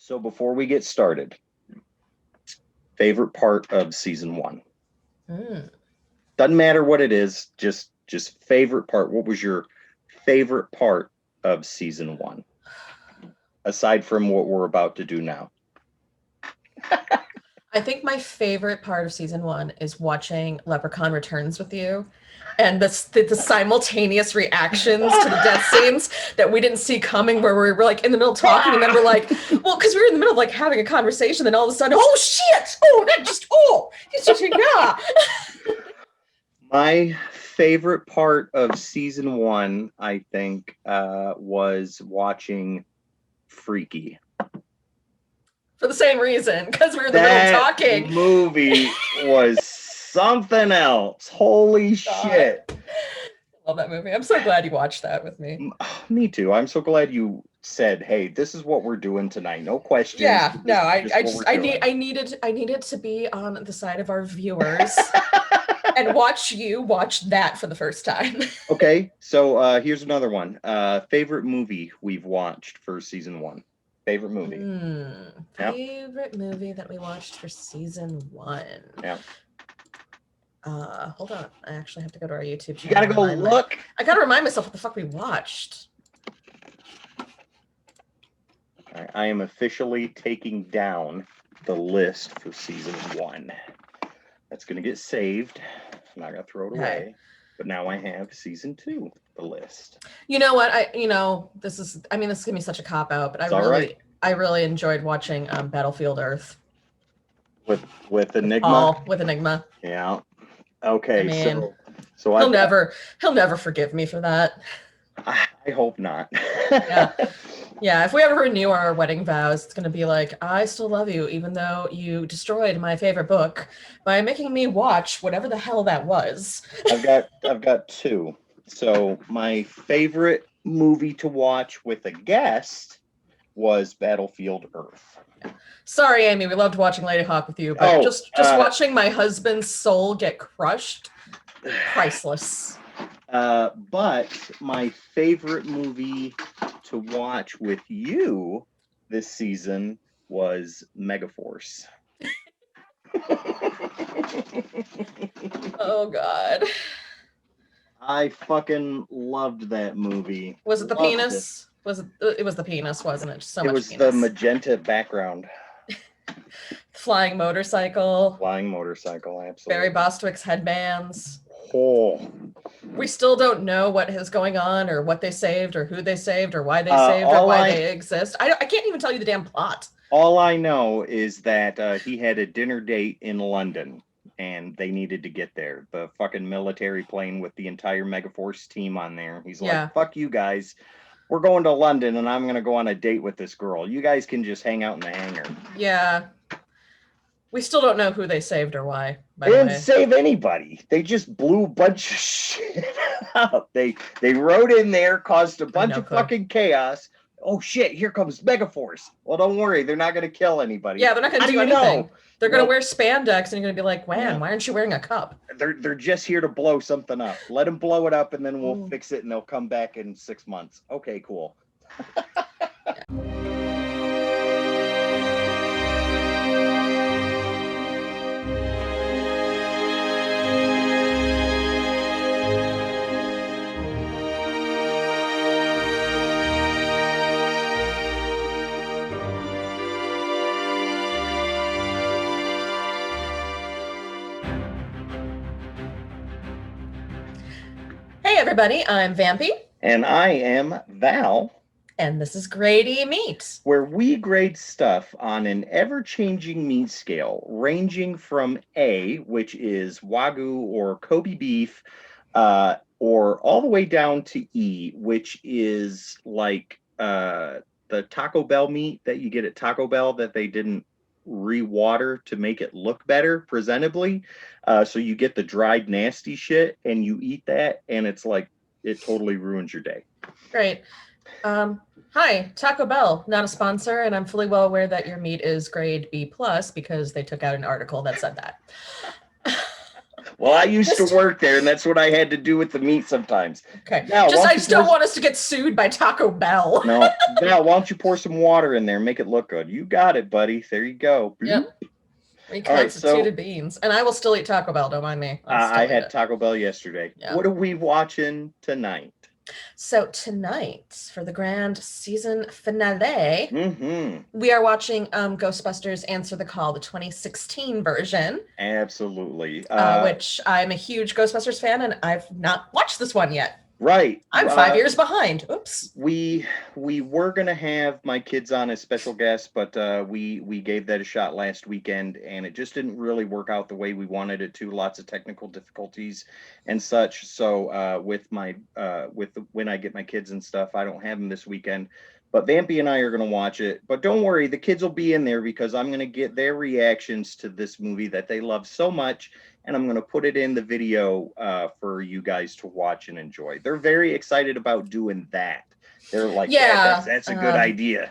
So before we get started, favorite part of season one. Doesn't matter what it is, just favorite part. What was your favorite part of season one? Aside from what we're about to do now. I think my favorite part of season one is watching Leprechaun Returns with you. And the simultaneous reactions to the death scenes that we didn't see coming, where we were like in the middle talking, and then we're like, well, because we were in the middle of like having a conversation, then all of a sudden, oh shit! Oh, that just it's just yeah. My favorite part of season one, I think, was watching Freaky. For the same reason, because we were in the middle of talking. That movie was something else. Holy shit. I love that movie. I'm so glad you watched that with me. Me too. I'm so glad you said, hey, this is what we're doing tonight. No questions. Yeah, no, I needed to be on the side of our viewers and watch you watch that for the first time. Okay, so here's another one. Favorite movie we've watched for season one. Favorite movie. Favorite movie that we watched for season one. Yeah. Hold on. I actually have to go to our YouTube channel. You gotta go look. I gotta remind myself what the fuck we watched. All right, I am officially taking down the list for season one. That's gonna get saved. I'm not gonna throw it away. But now I have season two, the list. You know what? This is gonna be such a cop out, but I really enjoyed watching Battlefield Earth. With Enigma. With Enigma. Yeah. Okay. I mean, so he'll never forgive me for that. I hope not. Yeah. Yeah, if we ever renew our wedding vows, it's going to be like, I still love you, even though you destroyed my favorite book by making me watch whatever the hell that was. I've got two. So my favorite movie to watch with a guest was Battlefield Earth. Sorry, Amy, we loved watching Lady Hawk with you, but just watching my husband's soul get crushed, priceless. But my favorite movie to watch with you this season was Megaforce. Oh God. I fucking loved that movie. Was it the penis? It was the penis, wasn't it? So much penis. It was the magenta background. Flying motorcycle, absolutely. Barry Bostwick's headbands. Oh. We still don't know what is going on, or what they saved, or who they saved, or why they saved, or why they exist. I can't even tell you the damn plot. All I know is that he had a dinner date in London, and they needed to get there. The fucking military plane with the entire Megaforce team on there. He's like, fuck you guys. We're going to London, and I'm going to go on a date with this girl. You guys can just hang out in the hangar. Yeah. We still don't know who they saved or why. They didn't save anybody. They just blew a bunch of shit up. They rode in there, caused a bunch of fucking chaos. Oh shit, here comes Megaforce. Well, don't worry, they're not going to kill anybody. Yeah, they're not going to do anything. They're going to wear spandex, and you're going to be like, man, why aren't you wearing a cup? They're just here to blow something up. Let them blow it up, and then we'll fix it, and they'll come back in 6 months. Okay, cool. Hey everybody, I'm Vampy. And I am Val. And this is Grady Meat, where we grade stuff on an ever-changing meat scale, ranging from A, which is Wagyu or Kobe beef, or all the way down to E, which is like the Taco Bell meat that you get at Taco Bell that they didn't re-water to make it look better presentably. So you get the dried nasty shit and you eat that, and it's like it totally ruins your day. Great. Hi, Taco Bell, not a sponsor, and I'm fully well aware that your meat is grade B+ because they took out an article that said that. Well, I used to work there, and that's what I had to do with the meat sometimes. Okay. Now, I just don't want us to get sued by Taco Bell. No, Val, why don't you pour some water in there and make it look good? You got it, buddy. There you go. Yep. Reconstituted beans. And I will still eat Taco Bell, don't mind me. I had Taco Bell yesterday. Yeah. What are we watching tonight? So tonight, for the grand season finale, we are watching Ghostbusters Answer the Call, the 2016 version. Absolutely. Which I'm a huge Ghostbusters fan, and I've not watched this one yet. Right. I'm 5 years behind. Oops. We were gonna have my kids on as special guests, but we gave that a shot last weekend, and it just didn't really work out the way we wanted it to. Lots of technical difficulties and such. So when I get my kids and stuff, I don't have them this weekend. But Vampy and I are gonna watch it. But don't worry, the kids will be in there because I'm gonna get their reactions to this movie that they love so much, and I'm going to put it in the video for you guys to watch and enjoy. They're very excited about doing that. They're like, yeah, that's a good idea.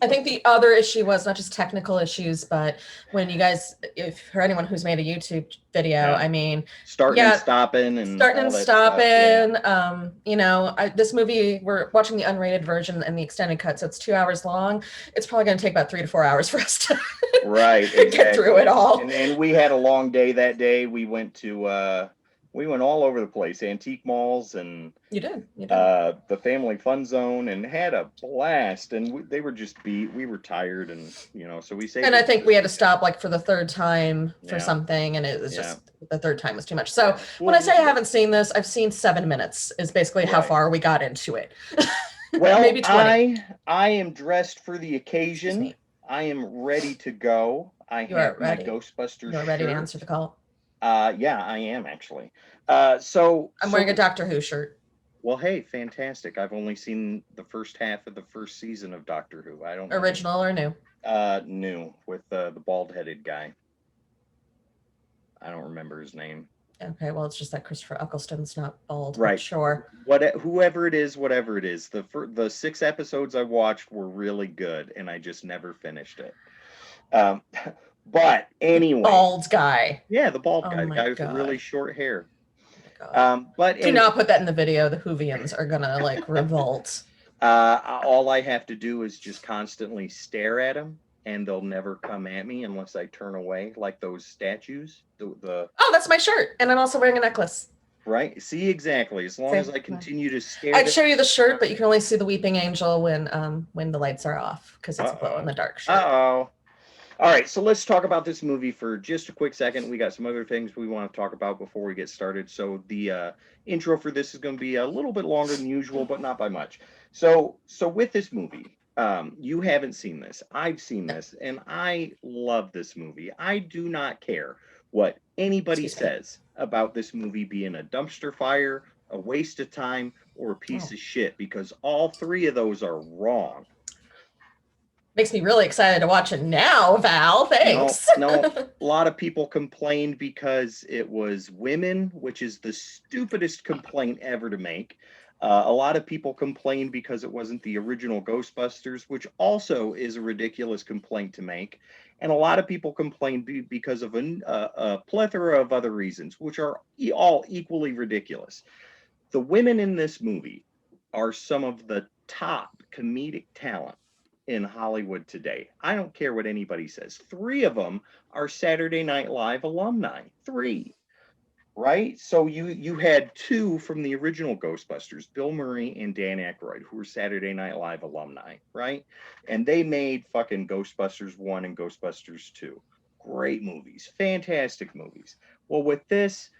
I think the other issue was not just technical issues, but when you guys, if for anyone who's made a YouTube video, I mean, starting and stopping. You know, this movie, we're watching the unrated version and the extended cut, so it's 2 hours long. It's probably going to take about 3 to 4 hours for us to get through it all. And we had a long day that day. We went to we went all over the place, antique malls and you did. The family fun zone, and had a blast. And they were just beat. We were tired, and so we saved. And I think we had to stop like for the third time for something, and it was just the third time was too much. So when I say I haven't seen this, I've seen 7 minutes. Is basically how far we got into it. Well, maybe 20. I am dressed for the occasion. I am ready to go. I have my Ghostbusters. You're ready to answer the call. Yeah, I am actually. So I'm wearing a Doctor Who shirt. Well, hey, fantastic. I've only seen the first half of the first season of Doctor Who. I don't know. Original or new? New, with the bald-headed guy. I don't remember his name. Okay, well, it's just that Christopher Eccleston's not bald. Right. Sure. Whoever it is, whatever it is. The 6 episodes I watched were really good, and I just never finished it. But anyway, bald guy. Yeah, the bald guy, the guy with the really short hair. But do not put that in the video. The Whovians are gonna like revolt. All I have to do is just constantly stare at them, and they'll never come at me unless I turn away, like those statues. Oh, that's my shirt, and I'm also wearing a necklace. Right. See, exactly. As long as I continue to stare. I'd show you the shirt, but you can only see the weeping angel when the lights are off because it's a glow in the dark shirt. All right, so let's talk about this movie for just a quick second. We got some other things we want to talk about before we get started. So the intro for this is going to be a little bit longer than usual, but not by much. So with this movie, you haven't seen this. I've seen this, and I love this movie. I do not care what anybody says about this movie being a dumpster fire, a waste of time, or a piece of shit, because all 3 of those are wrong. Makes me really excited to watch it now, Val. Thanks. No, a lot of people complained because it was women, which is the stupidest complaint ever to make. A lot of people complained because it wasn't the original Ghostbusters, which also is a ridiculous complaint to make. And a lot of people complained because of a plethora of other reasons, which are all equally ridiculous. The women in this movie are some of the top comedic talent in Hollywood today. I don't care what anybody says. 3 of them are Saturday Night Live alumni. 3, right? So you had 2 from the original Ghostbusters, Bill Murray and Dan Aykroyd, who were Saturday Night Live alumni, right? And they made fucking Ghostbusters 1 and Ghostbusters 2. Great movies, fantastic movies. Well, with this,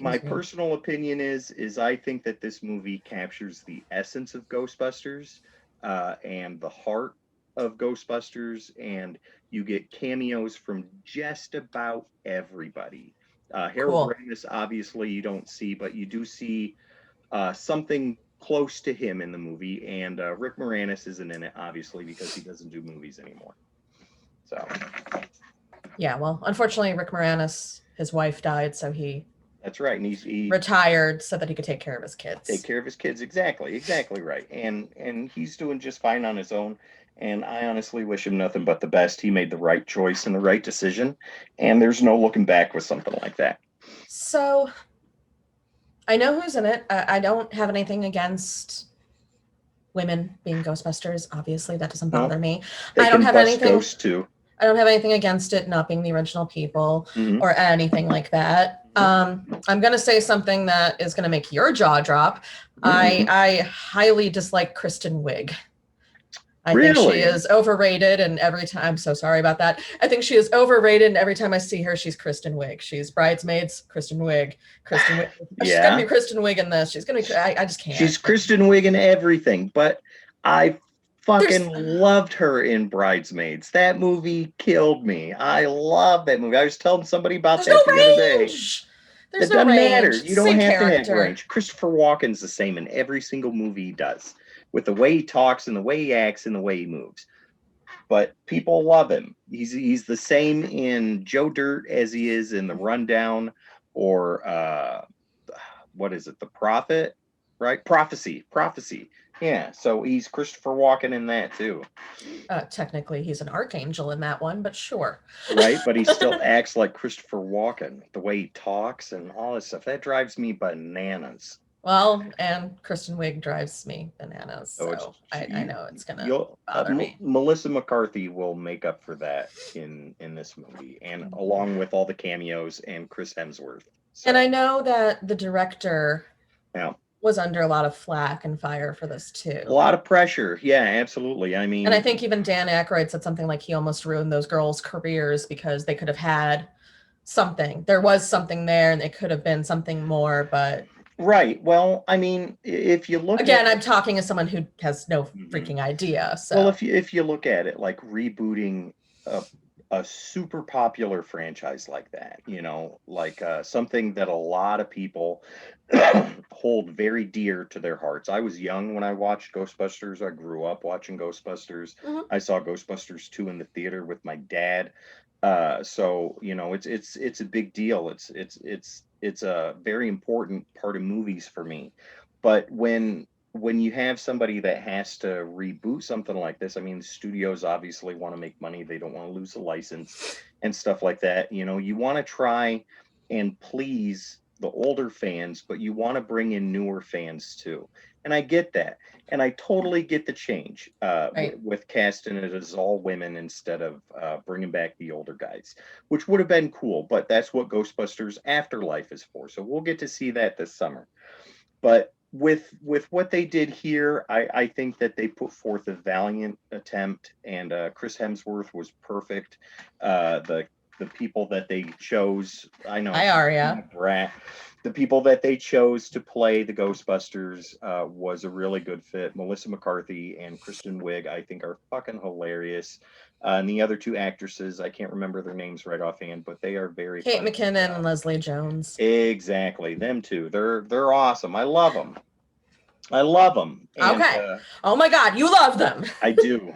my personal opinion is I think that this movie captures the essence of Ghostbusters and the heart of Ghostbusters, and you get cameos from just about everybody. Harold Ramis, obviously, you don't see, but you do see something close to him in the movie, and Rick Moranis isn't in it, obviously, because he doesn't do movies anymore. So, yeah, well, unfortunately, Rick Moranis, his wife died, so he. That's right, and he retired so that he could take care of his kids. Take care of his kids, exactly right, and he's doing just fine on his own. And I honestly wish him nothing but the best. He made the right choice and the right decision, and there's no looking back with something like that. So I know who's in it. I don't have anything against women being Ghostbusters. Obviously, that doesn't No, bother me. they I don't can have bust anything. ghosts too. I don't have anything against it not being the original people Mhm. or anything like that. I'm going to say something that is going to make your jaw drop. I highly dislike Kristen Wiig. I think she Really? is overrated, and every time, I'm so sorry about that. I think she is overrated, and every time I see her, she's Kristen Wiig. She's Bridesmaids, Kristen Wiig, Kristen Wiig. She's gonna Yeah. be Kristen Wiig in this. She's gonna be. I just can't. She's Kristen Wiig in everything, but I There's fucking loved her in Bridesmaids. That movie killed me. I love that movie. I was telling somebody about there's no that the other day. range. There's It no doesn't matter. range. You don't Same have to have character. range. Christopher Walken's the same in every single movie he does, with the way he talks and the way he acts and the way he moves. But people love him. He's the same in Joe Dirt as he is in The Rundown, or what is it? The Prophet, right? Prophecy. Yeah. So he's Christopher Walken in that too. Technically, he's an archangel in that one, but sure. Right, but he still acts like Christopher Walken. The way he talks and all this stuff, that drives me bananas. Well, and Kristen Wiig drives me bananas, so I know it's gonna bother me. Melissa McCarthy will make up for that in this movie, and along with all the cameos and Chris Hemsworth. So. And I know that the director yeah. was under a lot of flack and fire for this too. A lot of pressure. Yeah, absolutely. I mean, and I think even Dan Aykroyd said something like he almost ruined those girls' careers because they could have had something. There was something there, and it could have been something more, but. Right. Well, I mean, if you look again, I'm talking as someone who has no freaking idea. So. Well, if you look at it, like rebooting a super popular franchise like that, you know, like something that a lot of people hold very dear to their hearts. I was young when I watched Ghostbusters. I grew up watching Ghostbusters. I saw Ghostbusters 2 in the theater with my dad. So you know, it's a big deal. It's a very important part of movies for me. But when you have somebody that has to reboot something like this, I mean, studios obviously want to make money. They don't want to lose the license and stuff like that. You know, you want to try and please the older fans, but you want to bring in newer fans too. And I get that. And I totally get the change with casting it as all women instead of bringing back the older guys, which would have been cool. But that's what Ghostbusters Afterlife is for. So we'll get to see that this summer. But with what they did here, I think that they put forth a valiant attempt, and Chris Hemsworth was perfect. The people that they chose, I know. Hi, Aria. The people that they chose to play the Ghostbusters was a really good fit. Melissa McCarthy and Kristen Wiig, I think, are fucking hilarious. And the other two actresses, I can't remember their names right offhand, but they are very Kate McKinnon and Leslie Jones. Exactly, them two. They're awesome. I love them. And, okay. Oh my God, you love them. I do.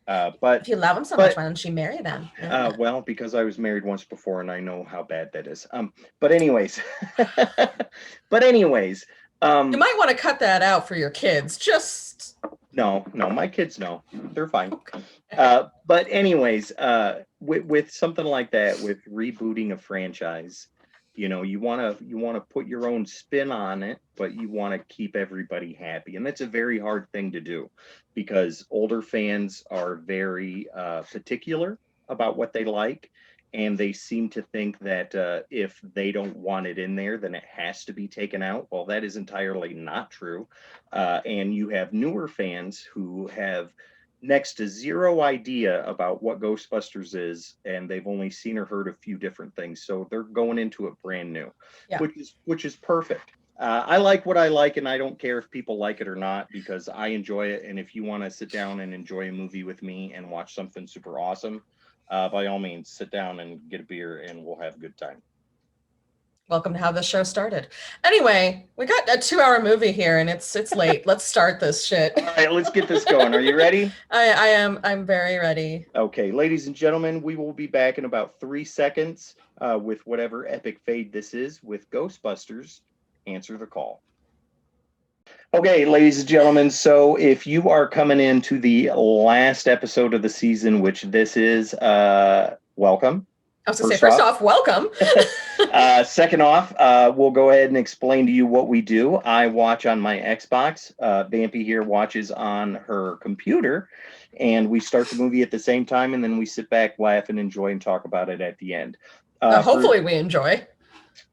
But if you love them so much, why don't you marry them? Well, because I was married once before, and I know how bad that is. But anyways, you might want to cut that out for your kids. Just no, my kids know, they're fine. Okay. But anyways, with something like that, with rebooting a franchise, you know, you want to put your own spin on it, but you want to keep everybody happy. And that's a very hard thing to do because older fans are very particular about what they like. And they seem to think that if they don't want it in there, then it has to be taken out. Well, that is entirely not true. And you have newer fans who have next to zero idea about what Ghostbusters is, and they've only seen or heard a few different things, so they're going into it brand new, which is perfect. I like what I like, and I don't care if people like it or not because I enjoy it. And if you want to sit down and enjoy a movie with me and watch something super awesome, by all means, sit down and get a beer, and we'll have a good time. Welcome to how this show started. Anyway, we got a 2-hour movie here, and it's late. Let's start this shit. All right, let's get this going. Are you ready? I am. I'm very ready. Okay, ladies and gentlemen, we will be back in about 3 seconds with whatever epic fade this is with Ghostbusters. Answer the call. Okay, ladies and gentlemen, so if you are coming into the last episode of the season, which this is, welcome. I was going to say, first off, welcome. Second off, we'll go ahead and explain to you what we do. I watch on my Xbox. Vampy here watches on her computer, and we start the movie at the same time, and then we sit back, laugh, and enjoy and talk about it at the end. Hopefully we enjoy.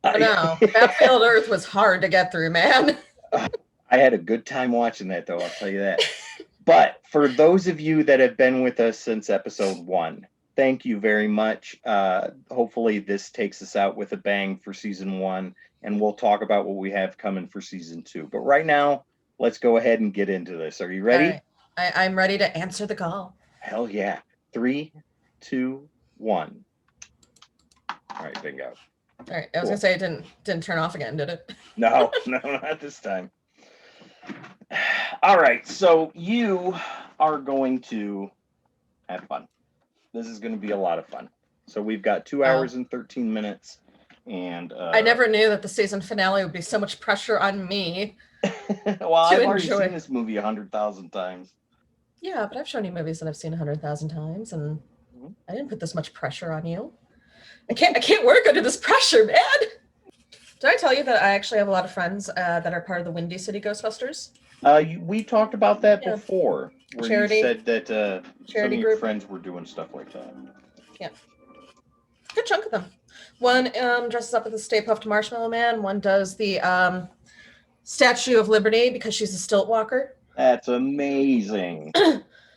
No, Battlefield Earth was hard to get through, man. I had a good time watching that, though, I'll tell you that. But for those of you that have been with us since episode 1, thank you very much. Hopefully this takes us out with a bang for season 1, and we'll talk about what we have coming for season 2. But right now, let's go ahead and get into this. Are you ready? Right. I'm ready to answer the call. Hell yeah. 3, 2, 1. All right, bingo. All right, I was gonna say it didn't turn off again, did it? No, not this time. All right, so you are going to have fun. This is going to be a lot of fun. So we've got 2 hours and 13 minutes, and I never knew that the season finale would be so much pressure on me. Well, I've already seen this movie 100,000 times. Yeah, but I've shown you movies that I've seen 100,000 times, and I didn't put this much pressure on you. I can't work under this pressure, man. Did I tell you that I actually have a lot of friends that are part of the Windy City Ghostbusters? We talked about that before, where charity, you said that some of your group. friends were doing stuff like that. Yeah. Good chunk of them. One dresses up as the Stay Puft Marshmallow Man. One does the Statue of Liberty because she's a stilt walker. That's amazing.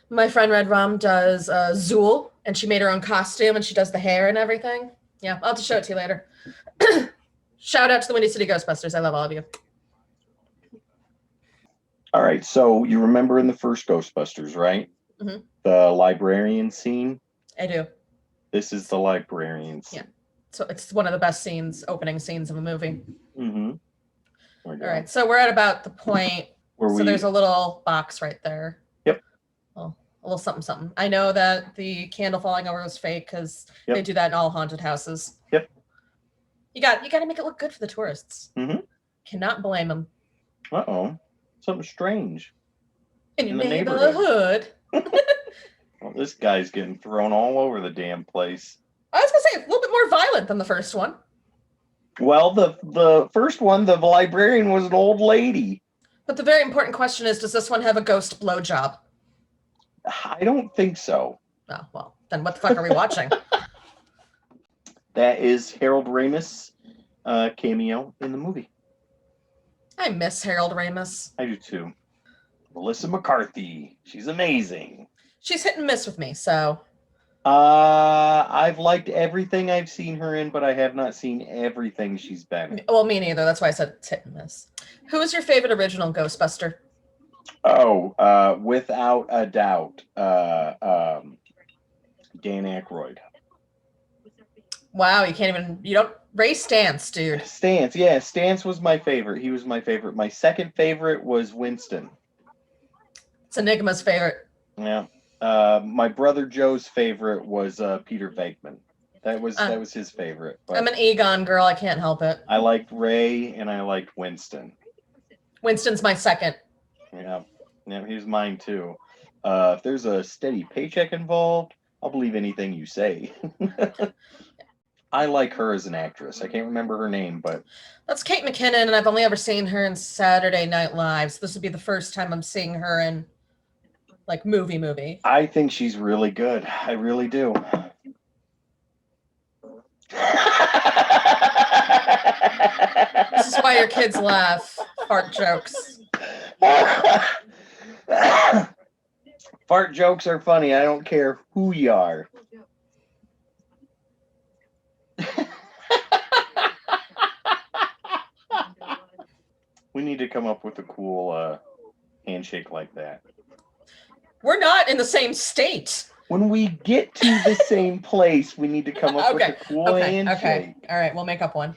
My friend Red Rum does Zool, and she made her own costume, and she does the hair and everything. Yeah, I'll have to show it to you later. Shout out to the Windy City Ghostbusters. I love all of you. All right, so you remember in the first Ghostbusters, right? Mm-hmm. The librarian scene? I do. This is the librarian scene. Yeah. So it's one of the best opening scenes of a movie. Mm-hmm. All right, so we're at about the point. So there's a little box right there. Yep. Well, a little something, something. I know that the candle falling over was fake because they do that in all haunted houses. Yep. You got to make it look good for the tourists. Mm-hmm. Cannot blame them. Uh-oh. Something strange. In your neighborhood. Well, this guy's getting thrown all over the damn place. I was going to say, a little bit more violent than the first one. Well, the first one, the librarian was an old lady. But the very important question is, does this one have a ghost blowjob? I don't think so. Oh, well, then what the fuck are we watching? That is Harold Ramis cameo in the movie. I miss Harold Ramis. I do too. Melissa McCarthy. She's amazing. She's hit and miss with me, so. I've liked everything I've seen her in, but I have not seen everything she's been in. Well, me neither. That's why I said it's hit and miss. Who is your favorite original Ghostbuster? Oh, without a doubt, Dan Aykroyd. Wow, you don't, Ray Stantz, dude. Stantz, yeah, Stantz was my favorite. He was my favorite. My second favorite was Winston. It's Enigma's favorite. Yeah. My brother Joe's favorite was Peter Venkman. That was his favorite. But I'm an Egon girl. I can't help it. I liked Ray and I liked Winston. Winston's my second. Yeah, he's mine too. If there's a steady paycheck involved, I'll believe anything you say. I like her as an actress. I can't remember her name, but that's Kate McKinnon, and I've only ever seen her in Saturday Night Live. So this would be the first time I'm seeing her in like movie. I think she's really good. I really do. This is why your kids laugh. Fart jokes. Fart jokes are funny. I don't care who you are. We need to come up with a cool handshake like that. We're not in the same state. When we get to the same place, we need to come up with a cool handshake. Okay. All right, we'll make up one.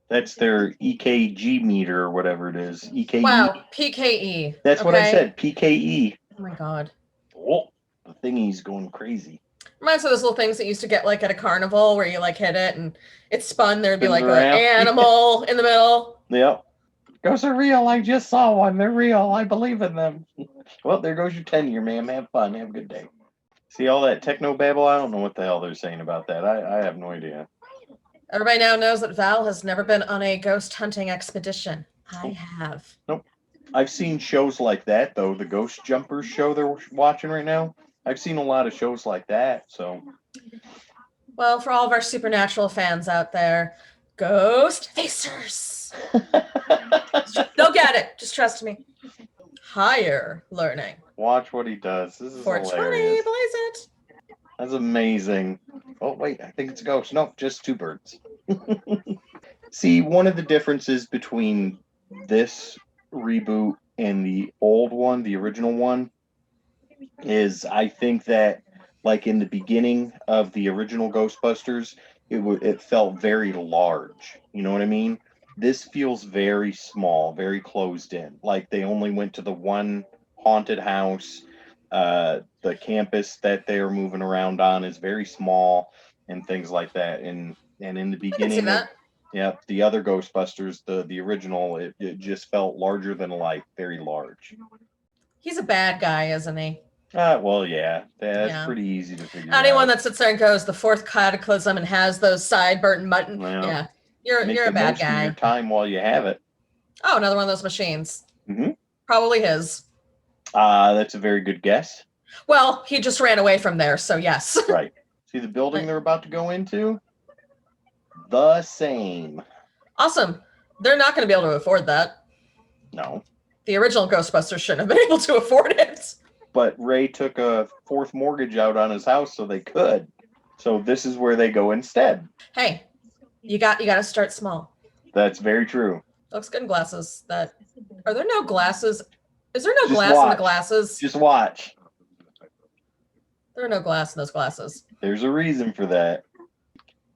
That's their EKG meter or whatever it is. EKE. Wow, PKE. That's what I said. PKE. Oh my god. Oh, the thingy's going crazy. Reminds me of those little things that you used to get like at a carnival where you like hit it and it spun. There'd be like an animal in the middle. Yep. Ghosts are real. I just saw one. They're real. I believe in them. Well, there goes your 10-year, ma'am. Have fun. Have a good day. See all that techno babble? I don't know what the hell they're saying about that. I have no idea. Everybody now knows that Val has never been on a ghost hunting expedition. I have. Nope. I've seen shows like that, though. The Ghost Jumpers show they're watching right now. I've seen a lot of shows like that, so. Well, for all of our supernatural fans out there, Ghostbusters. They'll get it. Just trust me. Higher learning. Watch what he does. This is 420, hilarious. blaze it. That's amazing. Oh, wait, I think it's a ghost. Nope, just two birds. See, one of the differences between this reboot and the old one, the original one, is I think that, like in the beginning of the original Ghostbusters, it felt very large. You know what I mean? This feels very small, very closed in. Like they only went to the one haunted house. The campus that they are moving around on is very small and things like that. And in the beginning, the other Ghostbusters, the original, it just felt larger than life, very large. He's a bad guy, isn't he? Well, yeah, that's pretty easy to figure out. Anyone that sits there and goes the fourth cataclysm and has those sideburn mutton, yeah, you're a bad guy. Of your time while you have it. Oh, another one of those machines. Mm-hmm. Probably his. That's a very good guess. Well, he just ran away from there, so yes. Right. See the building they're about to go into? The same. Awesome. They're not going to be able to afford that. No. The original Ghostbusters shouldn't have been able to afford it. But Ray took a fourth mortgage out on his house so they could. So this is where they go instead. Hey, you got to start small. That's very true. Looks good in glasses. Are there no glasses? Is there no glass in the glasses? Just watch. There are no glass in those glasses. There's a reason for that.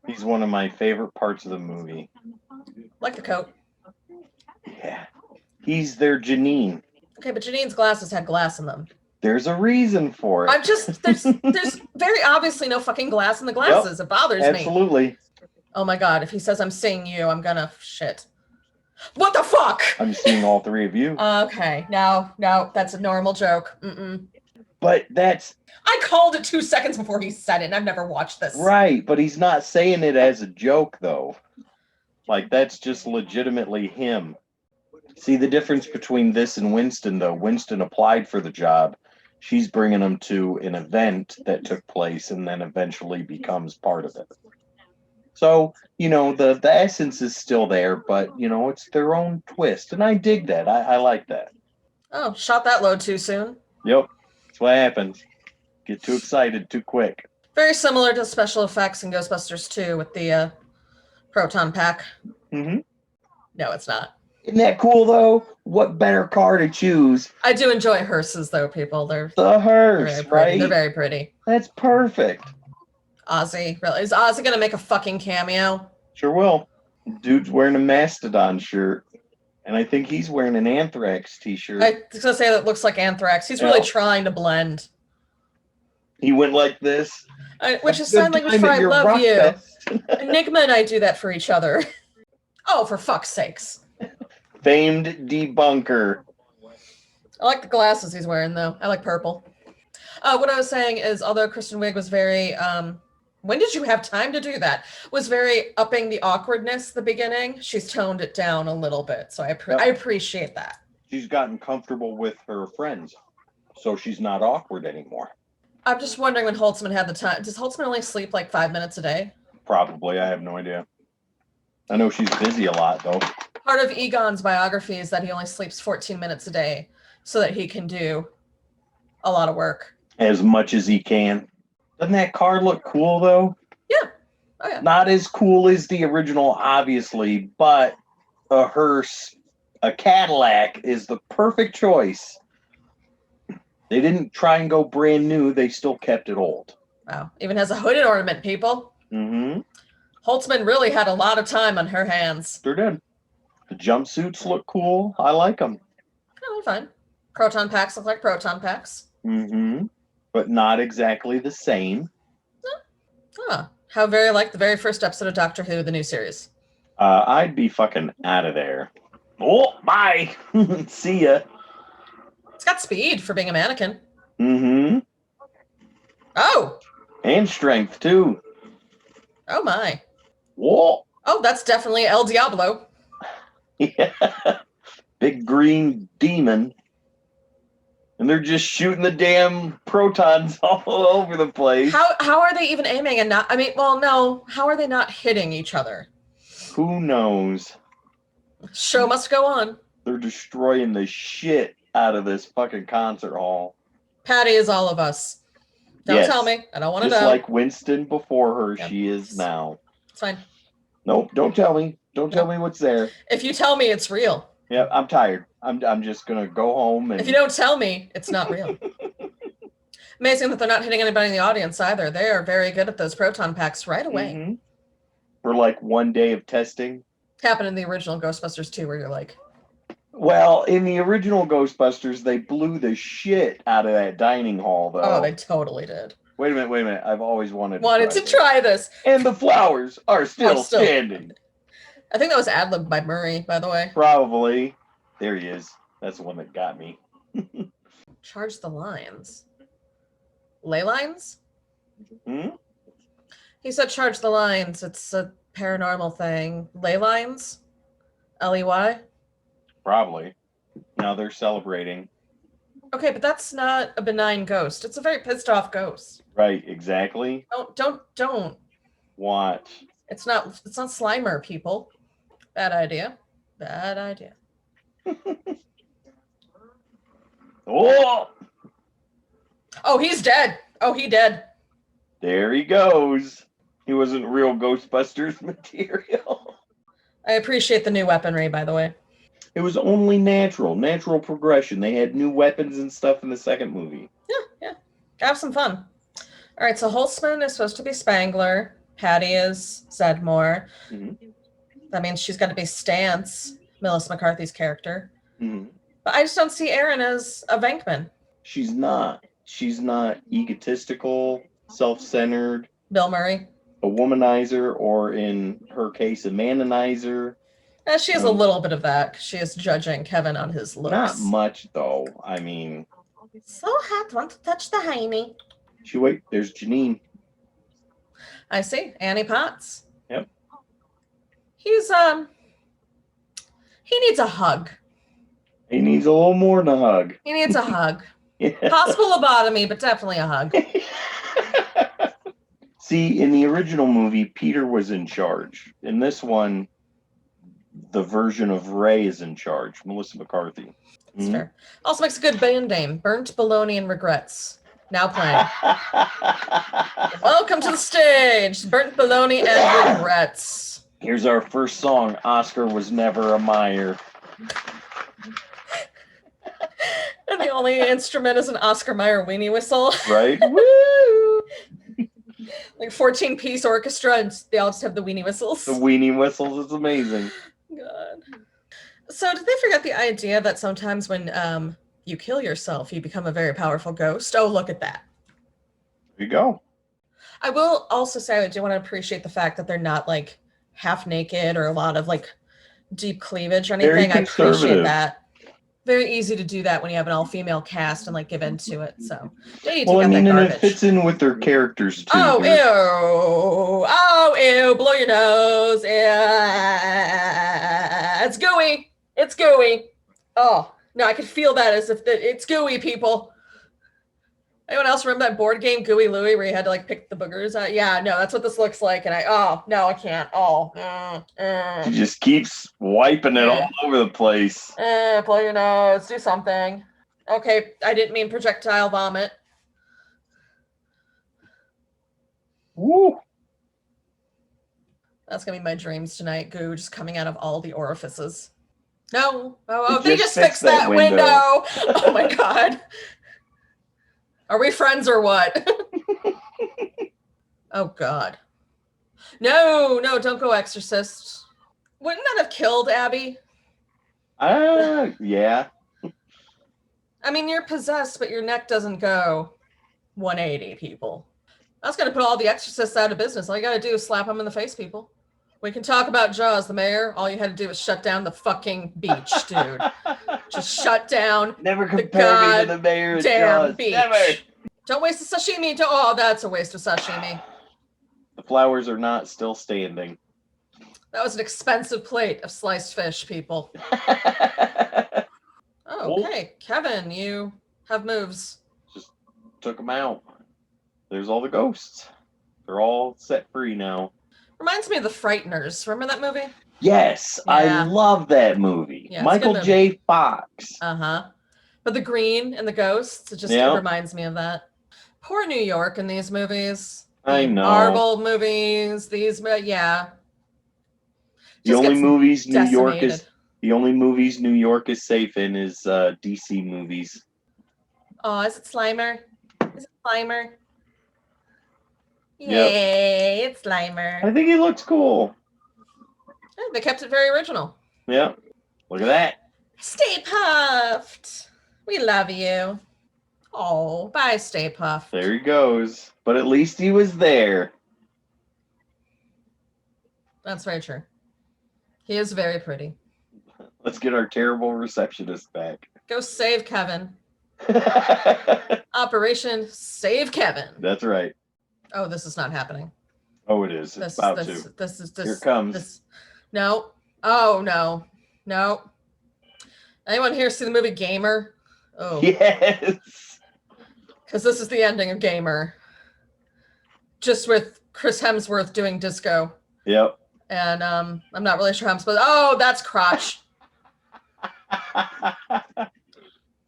He's one of my favorite parts of the movie. Like the coat. Yeah. He's their Janine. Okay, but Janine's glasses had glass in them. There's a reason for it. There's very obviously no fucking glass in the glasses. Yep, it bothers me. Absolutely. Oh my God, if he says I'm seeing you, I'm gonna shit. What the fuck? I'm seeing all three of you. Okay, no, that's a normal joke. But that's... I called it 2 seconds before he said it, and I've never watched this. Right, but he's not saying it as a joke, though. Like, that's just legitimately him. See, the difference between this and Winston, though, Winston applied for the job. She's bringing him to an event that took place and then eventually becomes part of it. So, the essence is still there, but, it's their own twist. And I dig that. I like that. Oh, shot that load too soon. Yep. That's what happens. Get too excited too quick. Very similar to special effects in Ghostbusters 2 with the proton pack. Mm-hmm. No, it's not. Isn't that cool, though? What better car to choose? I do enjoy hearses, though, people. They're the hearse, right? They're very pretty. That's perfect. Ozzy, really? Is Ozzy going to make a fucking cameo? Sure will. Dude's wearing a Mastodon shirt. And I think he's wearing an Anthrax t-shirt. I was going to say that looks like Anthrax. He's really trying to blend. He went like this. Which is sign language for I love you. Enigma and I do that for each other. Oh, for fuck's sakes. Famed debunker. I like the glasses he's wearing, though. I like purple. What I was saying is, although Kristen Wiig was very... when did you have time to do that? Was very upping the awkwardness at the beginning. She's toned it down a little bit. So I appreciate that. She's gotten comfortable with her friends. So she's not awkward anymore. I'm just wondering when Holtzman had the time. Does Holtzman only sleep like 5 minutes a day? Probably. I have no idea. I know she's busy a lot, though. Part of Egon's biography is that he only sleeps 14 minutes a day so that he can do a lot of work. As much as he can. Doesn't that car look cool, though? Yeah. Oh, yeah. Not as cool as the original, obviously, but a hearse, a Cadillac is the perfect choice. They didn't try and go brand new. They still kept it old. Wow. Even has a hooded ornament, people. Mm-hmm. Holtzman really had a lot of time on her hands. Sure did. The jumpsuits look cool. I like them. Oh, fine. Proton packs look like proton packs. Mm-hmm. But not exactly the same. Huh. How very like the very first episode of Doctor Who, the new series. I'd be fucking out of there. Oh, bye. See ya. It's got speed for being a mannequin. Mm-hmm. Oh. And strength, too. Oh, my. Whoa. Oh, that's definitely El Diablo. Yeah. Big green demon. And they're just shooting the damn protons all over the place. How are they even aiming and not? I mean, well, no. How are they not hitting each other? Who knows? Show must go on. They're destroying the shit out of this fucking concert hall. Patty is all of us. Don't tell me. I don't want to know. Just like Winston before her, Yep. she is now. It's fine. Nope, don't tell me. Don't tell me what's there. If you tell me, it's real. Yeah, I'm tired. I'm just gonna go home and. If you don't tell me, it's not real. Amazing that they're not hitting anybody in the audience either. They are very good at those proton packs right away. Mm-hmm. For like one day of testing. Happened in the original Ghostbusters too, where you're like. Well, in the original Ghostbusters, they blew the shit out of that dining hall, though. Oh, they totally did. Wait a minute. I've always wanted to try this. And the flowers are still standing. I think that was ad-libbed by Murray, by the way. Probably. There he is. That's the one that got me. Charge the lines. Ley lines? Hmm? He said charge the lines. It's a paranormal thing. Ley lines? L-E-Y? Probably. Now they're celebrating. Okay, but that's not a benign ghost. It's a very pissed off ghost. Right, exactly. Don't. What? It's not Slimer, people. Bad idea. Oh! Oh, he's dead. Oh, he dead. There he goes. He wasn't real Ghostbusters material. I appreciate the new weaponry, by the way. It was only natural progression. They had new weapons and stuff in the second movie. Yeah. Have some fun. All right, so Holtzman is supposed to be Spangler. Patty is Zedmore. Mm-hmm. That means she's got to be Stance, Melissa McCarthy's character. Mm-hmm. But I just don't see Erin as a Venkman. She's not. She's not egotistical, self-centered. Bill Murray. A womanizer, or in her case, a manonizer. She has a little bit of that. She is judging Kevin on his looks. Not much, though. I mean... So hot, want to touch the hiney. Wait, there's Janine. I see. Annie Potts. Yep. He's, he needs a hug. He needs a little more than a hug. He needs a hug. Yeah. Possible lobotomy, but definitely a hug. See, in the original movie, Peter was in charge. In this one, the version of Ray is in charge, Melissa McCarthy. That's fair. Also makes a good band name, Burnt Bologna and Regrets. Now playing. Welcome to the stage, Burnt Bologna and Regrets. Here's our first song, Oscar Was Never a Meyer. And the only instrument is an Oscar Mayer weenie whistle. Right? Woo! Like 14-piece orchestra, and they all just have the weenie whistles. The weenie whistles, it's amazing. God. So did they forget the idea that sometimes when you kill yourself, you become a very powerful ghost? Oh, look at that. There you go. I will also say I do want to appreciate the fact that they're not like half naked or a lot of like deep cleavage or anything. I appreciate that. Very easy to do that when you have an all-female cast and like give into it. So they need to get that and garbage. it fits in with their characters too. Oh, ew. Oh, ew. Blow your nose. Yeah. It's gooey. It's gooey. Oh, no, I could feel that as if it's gooey, people. Anyone else remember that board game, Gooey Louie, where you had to like pick the boogers out? Yeah, no, that's what this looks like. And no, I can't. She just keeps wiping it all over the place. Blow your nose. Do something. Okay, I didn't mean projectile vomit. Woo! That's going to be my dreams tonight. Goo just coming out of all the orifices. No. They just fixed fixed that window. Oh my God. Are we friends or what? Oh God. No, don't go Exorcist. Wouldn't that have killed Abby? Yeah. I mean, you're possessed, but your neck doesn't go 180, people. That's going to put all the exorcists out of business. All you got to do is slap them in the face, people. We can talk about Jaws, the mayor. All you had to do was shut down the fucking beach, dude. Just shut down. Never compare me to the mayor of Jaws. Beach. Never. Don't waste the sashimi. Oh, that's a waste of sashimi. The flowers are not still standing. That was an expensive plate of sliced fish, people. Okay, Kevin, you have moves. Just took them out. There's all the ghosts. They're all set free now. Reminds me of The Frighteners. Remember that movie? Yes, Yeah. I love that movie. Yeah, it's a good Michael movie. J. Fox. Uh-huh. But the green and the ghosts, it reminds me of that. Poor New York in these movies. I know. Marvel movies, yeah. The only movies New York is safe in is DC movies. Oh, is it Slimer? Is it Slimer? Yay, it's Slimer. I think he looks cool. Yeah, they kept it very original. Yep. Look at that. Stay Puffed. We love you. Oh, bye, Stay Puffed. There he goes. But at least he was there. That's very true. He is very pretty. Let's get our terrible receptionist back. Go save Kevin. Operation Save Kevin. That's right. Oh, this is not happening. Oh, it is. It's about to. Here it comes. No. Oh, no. No. Anyone here see the movie Gamer? Oh. Yes. Because this is the ending of Gamer. Just with Chris Hemsworth doing disco. Yep. And I'm not really sure how I'm supposed to... Oh, that's crotch.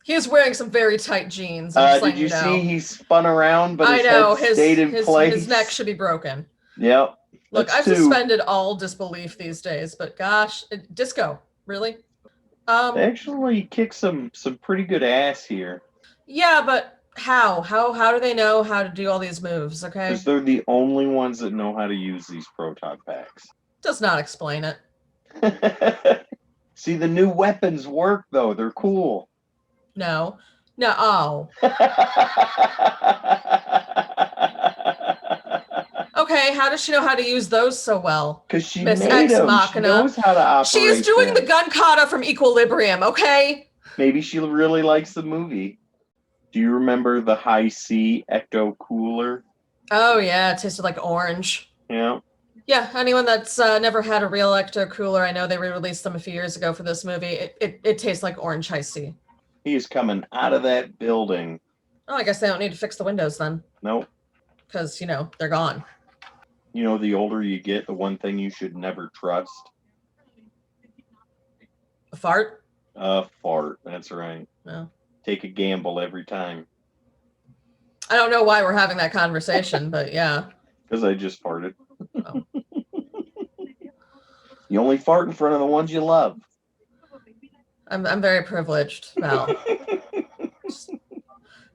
He is wearing some very tight jeans. Did you see he spun around, but his head stayed in place? His neck should be broken. Yep. Look, I've suspended all disbelief these days, but gosh, disco, really? They actually kick some pretty good ass here. Yeah, but how? How do they know how to do all these moves, okay? Because they're the only ones that know how to use these proton packs. Does not explain it. See, the new weapons work, though. They're cool. No. Oh. Okay, how does she know how to use those so well? Because she made them. She knows how to operate. She is doing the gun kata from Equilibrium, okay? Maybe she really likes the movie. Do you remember the High C Ecto Cooler? Oh, yeah, it tasted like orange. Yeah. Yeah, anyone that's never had a real Ecto Cooler, I know they re-released them a few years ago for this movie. It tastes like orange High C. He is coming out of that building. Oh, I guess they don't need to fix the windows then. Nope. Because, they're gone. The older you get, the one thing you should never trust. A fart? A fart, that's right. No. Take a gamble every time. I don't know why we're having that conversation, but yeah. Because I just farted. Oh. You only fart in front of the ones you love. I'm very privileged, Val.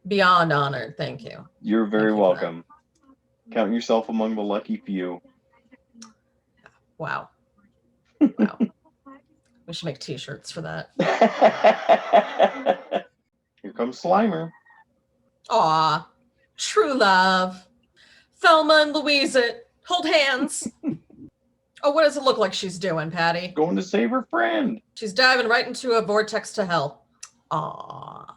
Beyond honored, thank you. You're very welcome. Count yourself among the lucky few. Wow. We should make t-shirts for that. Here comes Slimer. Aw. True love. Thelma and Louise it. Hold hands. Oh, what does it look like she's doing, Patty? Going to save her friend. She's diving right into a vortex to hell. Aw.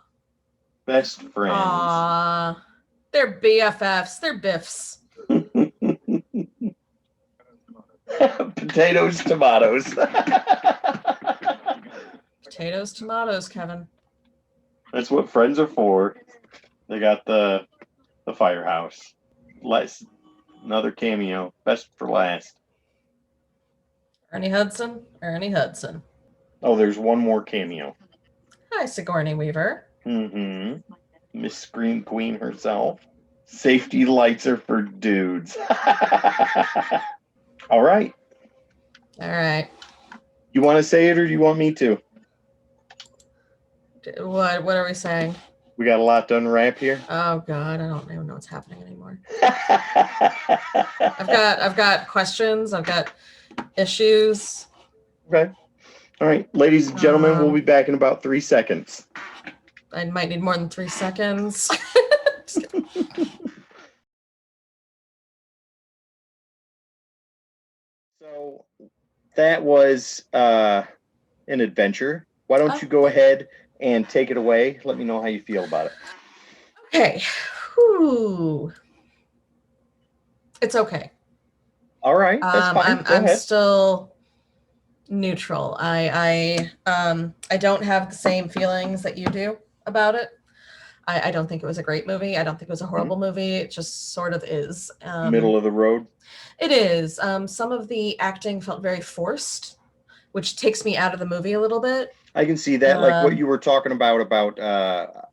Best friends. Aw. They're BFFs. They're biffs. Potatoes, tomatoes. Potatoes, tomatoes, Kevin. That's what friends are for. They got the firehouse. Another cameo. Best for last. Ernie Hudson. Oh, there's one more cameo. Hi, Sigourney Weaver. Mm-hmm. Miss Scream Queen herself. Safety lights are for dudes. All right. You want to say it or do you want me to? What are we saying? We got a lot to unwrap here. Oh God, I don't even know what's happening anymore. I've got questions. I've got issues. Okay. All right, ladies and gentlemen, we'll be back in about 3 seconds. I might need more than 3 seconds. So that was an adventure. Why don't you go ahead and take it away? Let me know how you feel about it. Okay. Whew. It's okay. All right, that's fine. I'm still Neutral. I don't have the same feelings that you do about it. I don't think it was a great movie. I don't think it was a horrible movie. It just sort of is. Middle of the road. It is. Some of the acting felt very forced, which takes me out of the movie a little bit. I can see that, like what you were talking about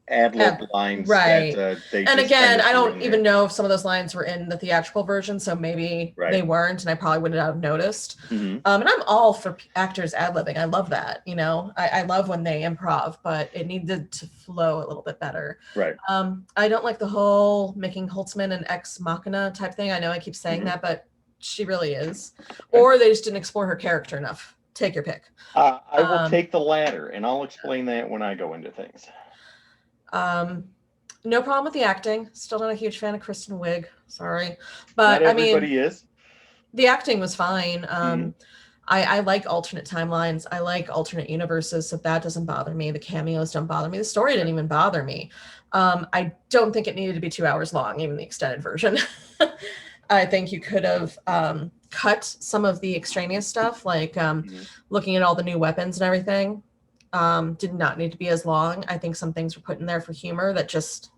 ad lib lines right. that they and just again, kind of I threw in don't there. even know if some of those lines were in the theatrical version, so maybe Right. they weren't, and I probably wouldn't have noticed. Mhm. And I'm all for actors ad-libbing. I love that. You know, I love when they improv, but it needed to flow a little bit better. Right. I don't like the whole making Holtzman an ex machina type thing. I know I keep saying Mhm. that, but she really is. Or they just didn't explore her character enough. Take your pick. I will take the latter, and I'll explain that when I go into things. No problem with the acting. Still not a huge fan of Kristen Wiig. Sorry, but Not everybody is. The acting was fine. Mhm. I like alternate timelines. I like alternate universes, so that doesn't bother me. The cameos don't bother me. The story didn't even bother me. I don't think it needed to be 2 hours long, even the extended version. I think you could have cut some of the extraneous stuff, like looking at all the new weapons and everything. Did not need to be as long. I think some things were put in there for humor that just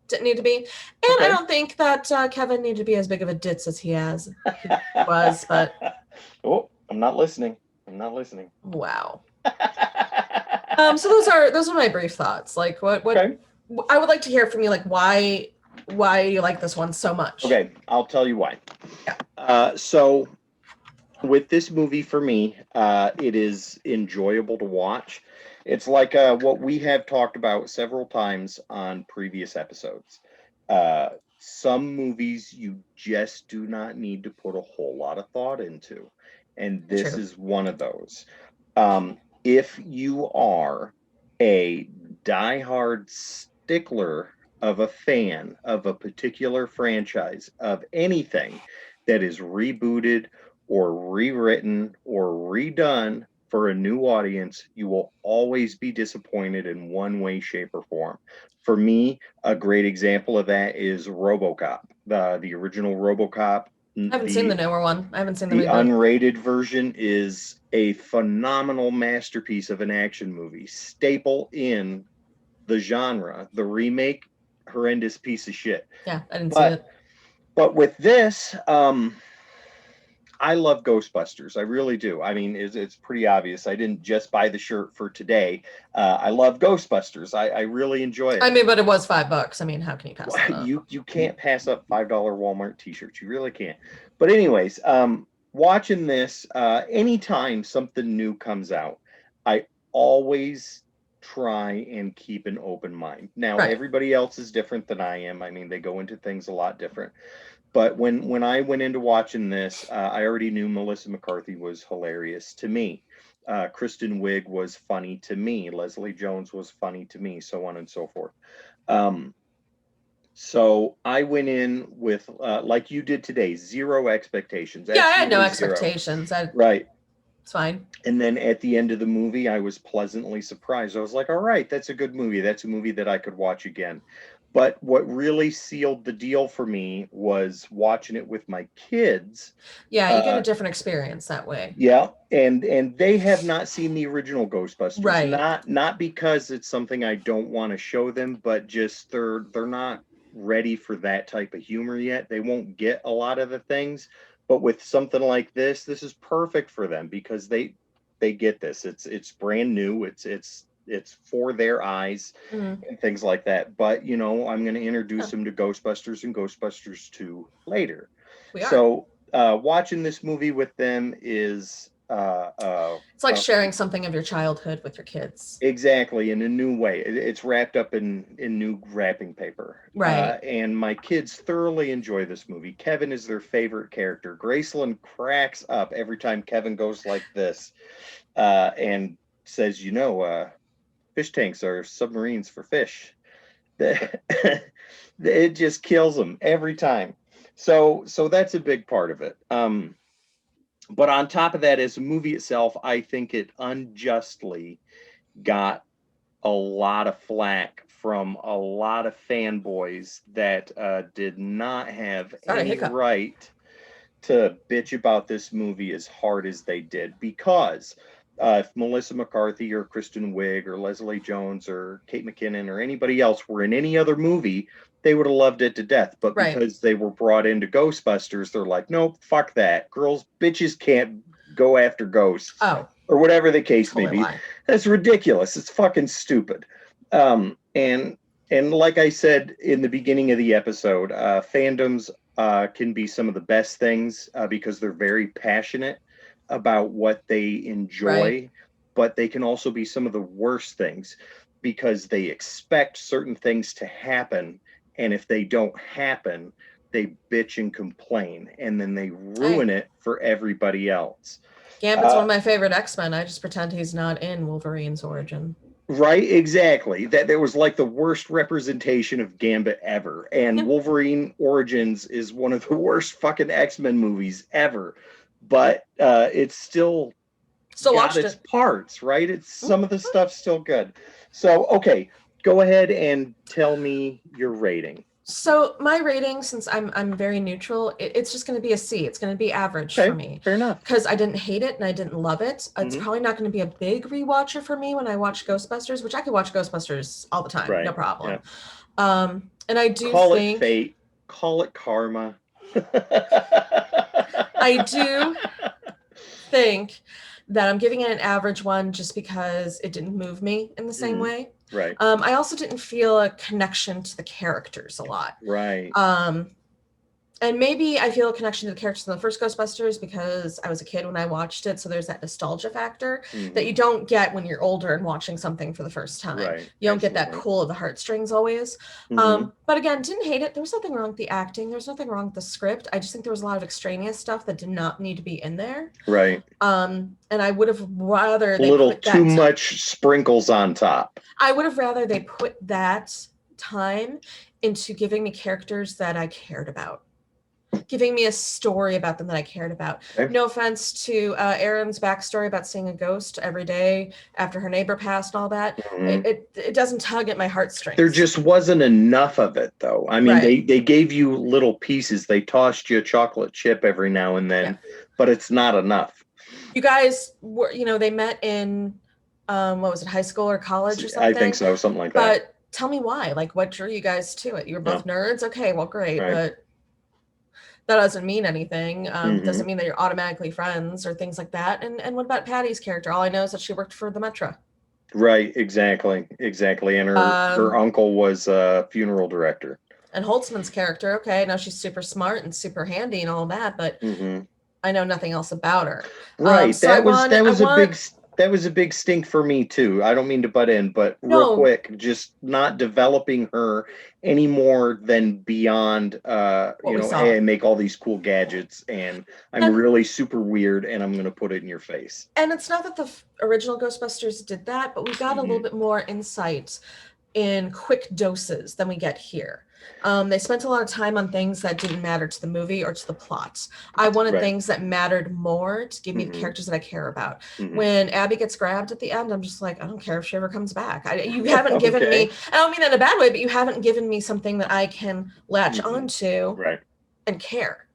didn't need to be. And I don't think that Kevin needed to be as big of a ditz as he was, but oh, I'm not listening. I'm not listening. Wow. So those are my brief thoughts. Like what Okay. I would like to hear from you, like why you like this one so much. Okay, I'll tell you why. Yeah. So with this movie, for me, it is enjoyable to watch. It's like what we have talked about several times on previous episodes. Some movies you just do not need to put a whole lot of thought into, and this True. is one of those. If you are a diehard stickler of a fan of a particular franchise, of anything that is rebooted or rewritten or redone for a new audience, you will always be disappointed in one way, shape, or form. For me, a great example of that is RoboCop, the original RoboCop. I haven't seen the newer one. I haven't seen the The reboot. unrated version is a phenomenal masterpiece of an action movie, staple in the genre. The remake, horrendous piece of shit. Yeah, I didn't see it. But with this, I love Ghostbusters. I really do. I mean, it's pretty obvious. I didn't just buy the shirt for today. I love Ghostbusters. I really enjoy it. I mean, but it was $5. I mean, how can you pass that up? You can't pass up $5 Walmart t-shirts. You really can't. But anyways, watching this, anytime something new comes out, I always try and keep an open mind. Now, everybody else is different than I am. I mean, they go into things a lot different. But when I went into watching this, I already knew Melissa McCarthy was hilarious to me. Kristen Wiig was funny to me. Leslie Jones was funny to me, so on and so forth. So I went in with, like you did today, zero expectations. Yeah, I had no Absolutely zero. expectations. Right. It's fine. And then at the end of the movie, I was pleasantly surprised. I was like, all right, that's a good movie. That's a movie that I could watch again. But what really sealed the deal for me was watching it with my kids. Yeah, you get a different experience that way. Yeah, and they have not seen the original Ghostbusters. Right. Not because it's something I don't want to show them, but just they're not ready for that type of humor yet. They won't get a lot of the things. But with something like this is perfect for them because they get this. It's brand new. It's for their eyes and things like that. But you know, I'm going to introduce them to Ghostbusters and Ghostbusters 2 later. So watching this movie with them is it's like sharing something of your childhood with your kids. Exactly, in a new way. It's wrapped up in new wrapping paper. Right. And my kids thoroughly enjoy this movie. Kevin is their favorite character. Graceland cracks up every time Kevin goes like this and says, you know, fish tanks are submarines for fish. It just kills them every time. So that's a big part of it. But on top of that, as a movie itself, I think it unjustly got a lot of flack from a lot of fanboys that did not have any right to bitch about this movie as hard as they did, because if Melissa McCarthy or Kristen Wiig or Leslie Jones or Kate McKinnon or anybody else were in any other movie, they would have loved it to death. But Right. because they were brought into Ghostbusters, they're like, nope, fuck that. Bitches can't go after ghosts. Oh, or whatever the case totally may be. lie. That's ridiculous. It's fucking stupid. And like I said in the beginning of the episode, fandoms can be some of the best things because they're very passionate about what they enjoy, Right. but they can also be some of the worst things because they expect certain things to happen, and if they don't happen, they bitch and complain, and then they ruin it for everybody else. Gambit's one of my favorite X-Men. I just pretend he's not in Wolverine's origin. Right, exactly. That there was like the worst representation of Gambit ever. And Wolverine Origins is one of the worst fucking X-Men movies ever. But it's still got its parts, right? It's some of the stuff's still good. So, okay, go ahead and tell me your rating. So my rating, since I'm very neutral, it's just going to be a C. It's going to be average for me. Fair enough. Because I didn't hate it and I didn't love it. It's probably not going to be a big rewatcher for me when I watch Ghostbusters, which I could watch Ghostbusters all the time, no problem. Yeah. And I do call it fate, call it karma. I do think that I'm giving it an average one just because it didn't move me in the same way. Right. I also didn't feel a connection to the characters a lot. Right. And maybe I feel a connection to the characters in the first Ghostbusters because I was a kid when I watched it. So there's that nostalgia factor that you don't get when you're older and watching something for the first time. Right. You don't get that pull of the heartstrings always. But again, didn't hate it. There was nothing wrong with the acting. There was nothing wrong with the script. I just think there was a lot of extraneous stuff that did not need to be in there. Right. And I would have rather a little too much sprinkles on top. I would have rather they put that time into giving me characters that I cared about. Giving me a story about them that I cared about. Okay. No offense to Erin's backstory about seeing a ghost every day after her neighbor passed and all that. It doesn't tug at my heartstrings. There just wasn't enough of it, though. I mean, they gave you little pieces. They tossed you a chocolate chip every now and then, but it's not enough. You guys were, they met in, what was it, high school or college or something? I think so, something like that. But tell me why. Like, what drew you guys to it? You were both nerds? Okay, well, great, but that doesn't mean anything. Doesn't mean that you're automatically friends or things like that. And what about Patty's character? All I know is that she worked for the Metro. Right, exactly. And her uncle was a funeral director. And Holtzman's character, okay, now she's super smart and super handy and all that, but I know nothing else about her. Right, so that was a big stink for me too. I don't mean to butt in, but real quick, just not developing her any more than beyond, hey, I make all these cool gadgets and I'm really super weird and I'm going to put it in your face. And it's not that the original Ghostbusters did that, but we got a little bit more insight in quick doses than we get here. They spent a lot of time on things that didn't matter to the movie or to the plot. I wanted things that mattered more to give me the characters that I care about. When Abby gets grabbed at the end, I'm just like, I don't care if she ever comes back. You haven't given me, I don't mean that in a bad way, but you haven't given me something that I can latch onto and care.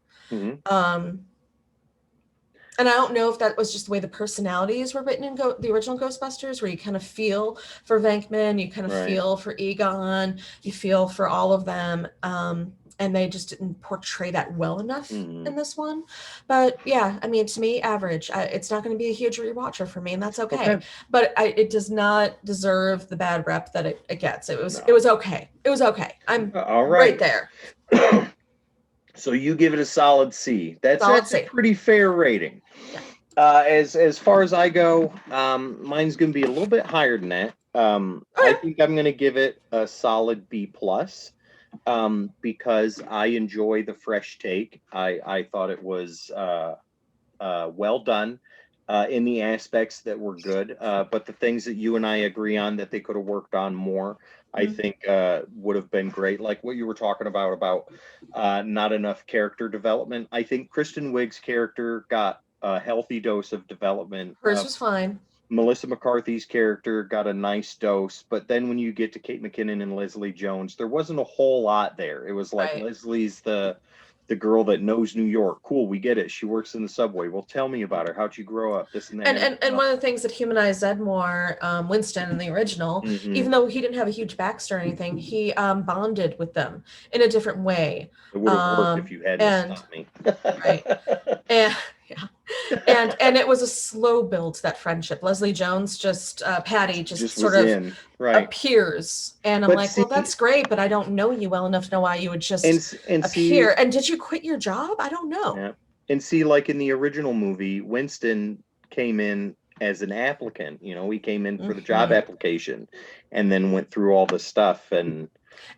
And I don't know if that was just the way the personalities were written in the original Ghostbusters, where you kind of feel for Venkman, you kind of feel for Egon, you feel for all of them. And they just didn't portray that well enough in this one. But yeah, I mean, to me, average. It's not going to be a huge rewatcher for me, and that's okay. But it does not deserve the bad rep that it gets. It was okay. It was okay. I'm right there. So you give it a solid C. That's a pretty fair rating. Yeah. As far as I go, mine's going to be a little bit higher than that. I think I'm going to give it a solid B plus because I enjoy the fresh take. I thought it was well done in the aspects that were good, but the things that you and I agree on that they could have worked on more, I think would have been great. Like what you were talking about not enough character development. I think Kristen Wiig's character got a healthy dose of development. Hers was fine. Melissa McCarthy's character got a nice dose, but then when you get to Kate McKinnon and Leslie Jones, there wasn't a whole lot there. It was like Leslie's the the girl that knows New York. Cool, we get it. She works in the subway. Well, tell me about her. How'd you grow up? This and that. And one of the things that humanized Zedmore, Winston in the original, even though he didn't have a huge backstory or anything, he bonded with them in a different way. It would have worked if you hadn't stopped me. Right. And yeah. And it was a slow build to that friendship. Leslie Jones Patty just sort of appears. And I'm like, well, that's great, but I don't know you well enough to know why you would just appear. And did you quit your job? I don't know. Yeah. And see, like in the original movie, Winston came in as an applicant. You know, he came in for the job application and then went through all the stuff. And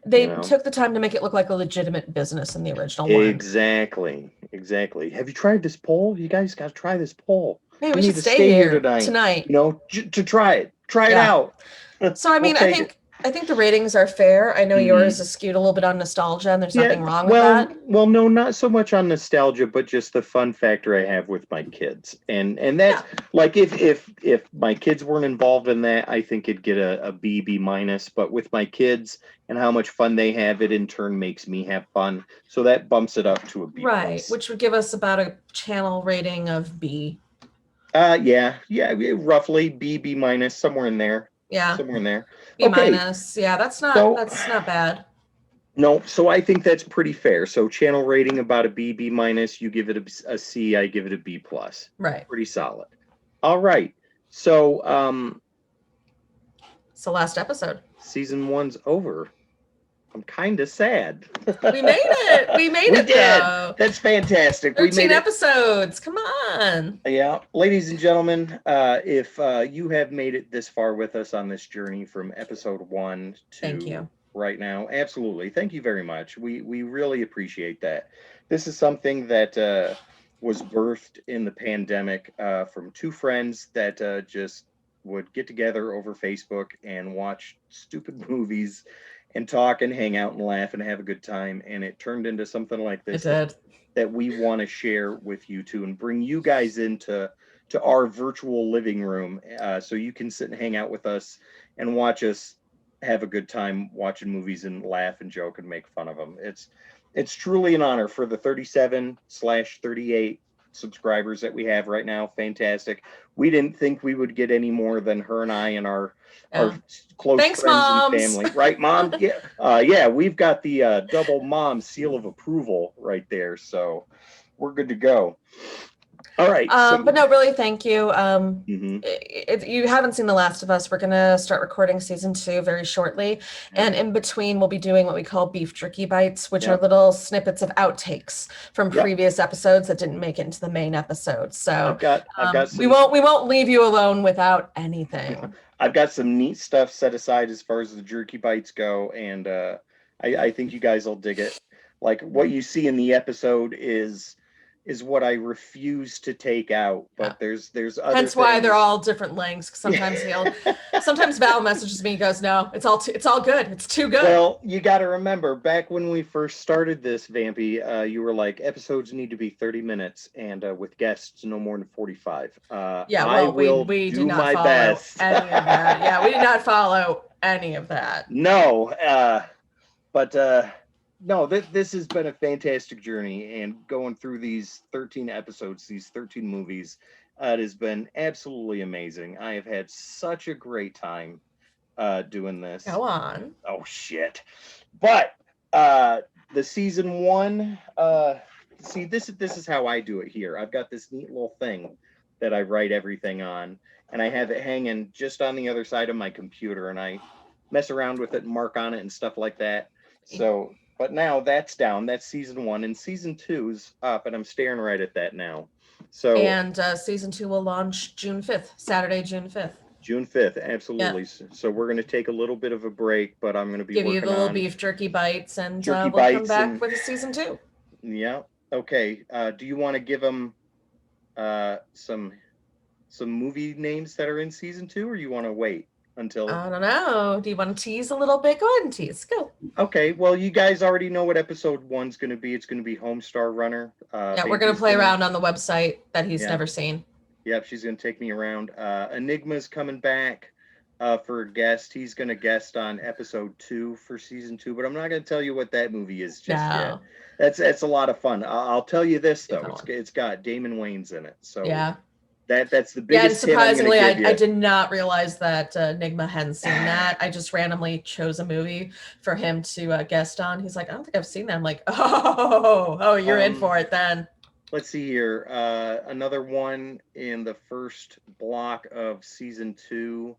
they took the time to make it look like a legitimate business in the original one. Exactly. Have you tried this pole? You guys got to try this pole. Maybe we should stay here tonight. You know, to try it. Try it out. So, I mean, I think the ratings are fair. I know yours is skewed a little bit on nostalgia, and there's nothing wrong with that. Well, no, not so much on nostalgia, but just the fun factor I have with my kids. And that's like if my kids weren't involved in that, I think it'd get a B minus. But with my kids and how much fun they have, it in turn makes me have fun. So that bumps it up to a B. Right, which would give us about a channel rating of B. Yeah, roughly B minus, somewhere in there. Yeah. Somewhere in there. B minus. Yeah, that's not bad. No, so I think that's pretty fair. So channel rating about a B minus, you give it a C, I give it a B plus. Right. Pretty solid. All right. So it's the last episode. Season 1's over. I'm kind of sad. We made it. We did. Though. That's fantastic. 13 episodes. Come on. Yeah. Ladies and gentlemen, if you have made it this far with us on this journey from episode 1 to right now, absolutely. Thank you very much. We really appreciate that. This is something that was birthed in the pandemic from two friends that just would get together over Facebook and watch stupid movies and talk and hang out and laugh and have a good time. And it turned into something like this that we want to share with you too and bring you guys into our virtual living room so you can sit and hang out with us and watch us have a good time watching movies and laugh and joke and make fun of them. It's truly an honor for the 37/38 subscribers that we have right now. Fantastic. We didn't think we would get any more than her and I and our close friends and family. Right, Mom? Yeah, we've got the double mom seal of approval right there. So we're good to go. All right. But no, really, thank you. You haven't seen The Last of Us. We're going to start recording season 2 very shortly. And in between, we'll be doing what we call beef jerky bites, which are little snippets of outtakes from previous episodes that didn't make it into the main episode. So I've got some, we won't leave you alone without anything. I've got some neat stuff set aside as far as the jerky bites go. And I think you guys will dig it. Like what you see in the episode is what I refuse to take out, but there's other hence why they're all different lengths. Sometimes sometimes Val messages me and goes, no, it's all good. It's too good. Well, you got to remember back when we first started this, Vampy, you were like, episodes need to be 30 minutes and with guests no more than 45. We did not follow best. Any of that. Yeah, we did not follow any of that. No, no, this has been a fantastic journey, and going through these 13 episodes, these 13 movies, it has been absolutely amazing. I have had such a great time doing this. Go on. Oh, shit. But the season 1, see, this is how I do it here. I've got this neat little thing that I write everything on, and I have it hanging just on the other side of my computer, and I mess around with it and mark on it and stuff like that. So... But now that's down. That's season 1, and season 2 is up, and I'm staring right at that now. So season 2 will launch June 5th, Saturday, June 5th. June 5th, absolutely. Yeah. So we're going to take a little bit of a break, but I'm going to be give you the little beef jerky bites, and we'll come back with season 2. Yeah. Okay. Do you want to give them some movie names that are in season 2, or you want to wait until? I don't know. Do you want to tease a little bit? Go ahead and tease. Go. Okay. Well, you guys already know what episode 1's going to be. It's going to be Homestar Runner. We're going to play around on the website that he's never seen. Yep, she's going to take me around. Enigma's coming back. for a guest. He's going to guest on episode 2 for season 2, but I'm not going to tell you what that movie is just yet. No. That's a lot of fun. I'll tell you this Be a though, fun one. it's got Damon Wayans in it, so Yeah. that's the Yeah, and biggest hint I'm going surprisingly, to I, give you. I did not realize that Nigma hadn't seen that. I just randomly chose a movie for him to guest on. He's like, I don't think I've seen that. I'm like, oh, you're in for it then. Let's see here. Another one in the first block of season 2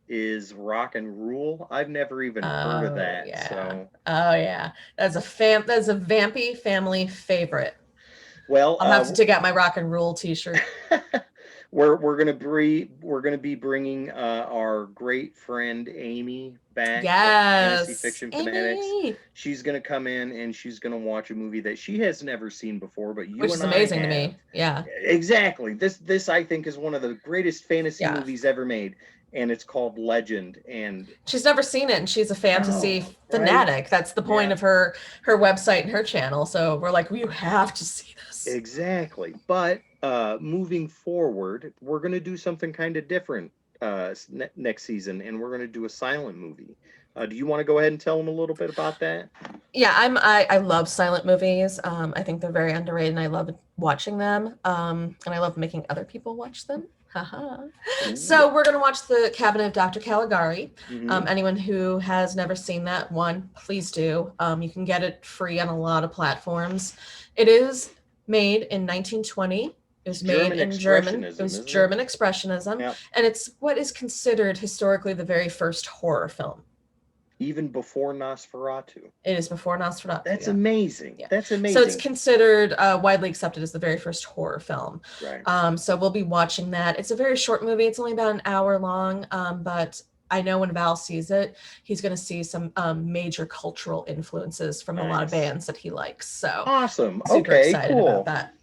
is Rock and Rule. I've never even heard of that. Yeah. So. Oh yeah, that's a vampy family favorite. Well, I'll have to dig out my Rock and Rule T-shirt. we're gonna be bringing our great friend Amy back. Yes, Fantasy Fiction Fanatics. She's gonna come in and she's gonna watch a movie that she has never seen before, but which is amazing to me. Yeah, exactly. This I think is one of the greatest fantasy movies ever made, and it's called Legend. And she's never seen it, and she's a fantasy fanatic. Right? That's the point of her website and her channel. So we're like, you have to see this. Exactly, but moving forward, we're going to do something kind of different next season, and we're going to do a silent movie. Do you want to go ahead and tell them a little bit about that? Yeah, I love silent movies. I think they're very underrated, and I love watching them. And I love making other people watch them. So we're going to watch the Cabinet of Dr. Caligari. Anyone who has never seen that one, please do. You can get it free on a lot of platforms. It is made in 1920. It was made in German. It was German Expressionism. Yep. And it's what is considered historically the very first horror film. Even before Nosferatu. It is before Nosferatu. That's amazing. Yeah. That's amazing. So it's considered widely accepted as the very first horror film. Right. So we'll be watching that. It's a very short movie. It's only about an hour long, but I know when Val sees it, he's going to see some major cultural influences from a lot of bands that he likes. So awesome. Super excited about that.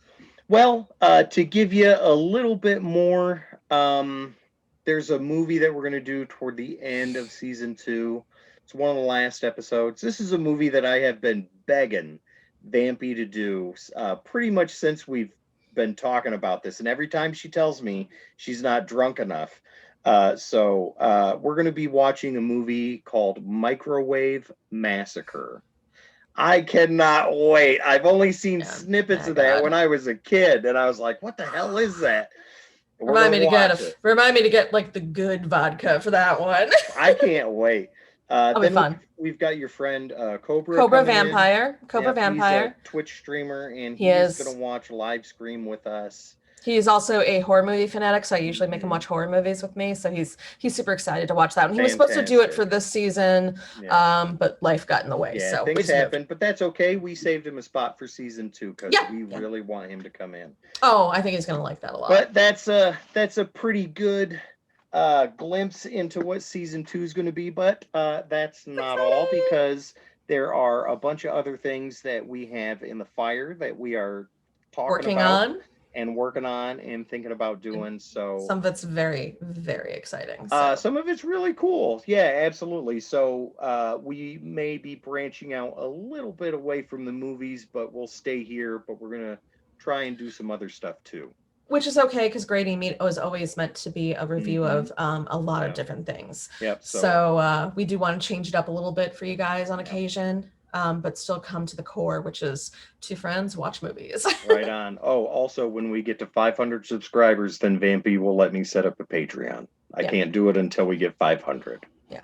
Well, to give you a little bit more, there's a movie that we're going to do toward the end of season 2. It's one of the last episodes. This is a movie that I have been begging Vampy to do pretty much since we've been talking about this. And every time she tells me she's not drunk enough. So we're going to be watching a movie called Microwave Massacre. I cannot wait. I've only seen snippets of that when I was a kid, and I was like, what the hell is that? Remind me to get like the good vodka for that one. I can't wait. That'll be fun. We've got your friend Cobra Vampire. He's a Twitch streamer, and he's going to watch live stream with us. He's also a horror movie fanatic, so I usually make him watch horror movies with me. So he's super excited to watch that. And he was supposed to do it for this season, but life got in the way. Yeah, so things happened, but that's okay. We saved him a spot for season 2 because we really want him to come in. Oh, I think he's going to like that a lot. But that's a pretty good glimpse into what season 2 is going to be. But that's not all, because there are a bunch of other things that we have in the fire that we are working on and thinking about doing. So some of it's very, very exciting. Some of it's really cool. Yeah, absolutely. So we may be branching out a little bit away from the movies, but we'll stay here. But we're going to try and do some other stuff too. Which is okay, because Grading Meat was always meant to be a review of a lot of different things. Yep. So we do want to change it up a little bit for you guys on occasion. But still come to the core, which is two friends watch movies. Right on. Oh, also, when we get to 500 subscribers, then Vampy will let me set up a Patreon. I can't do it until we get 500. Yeah.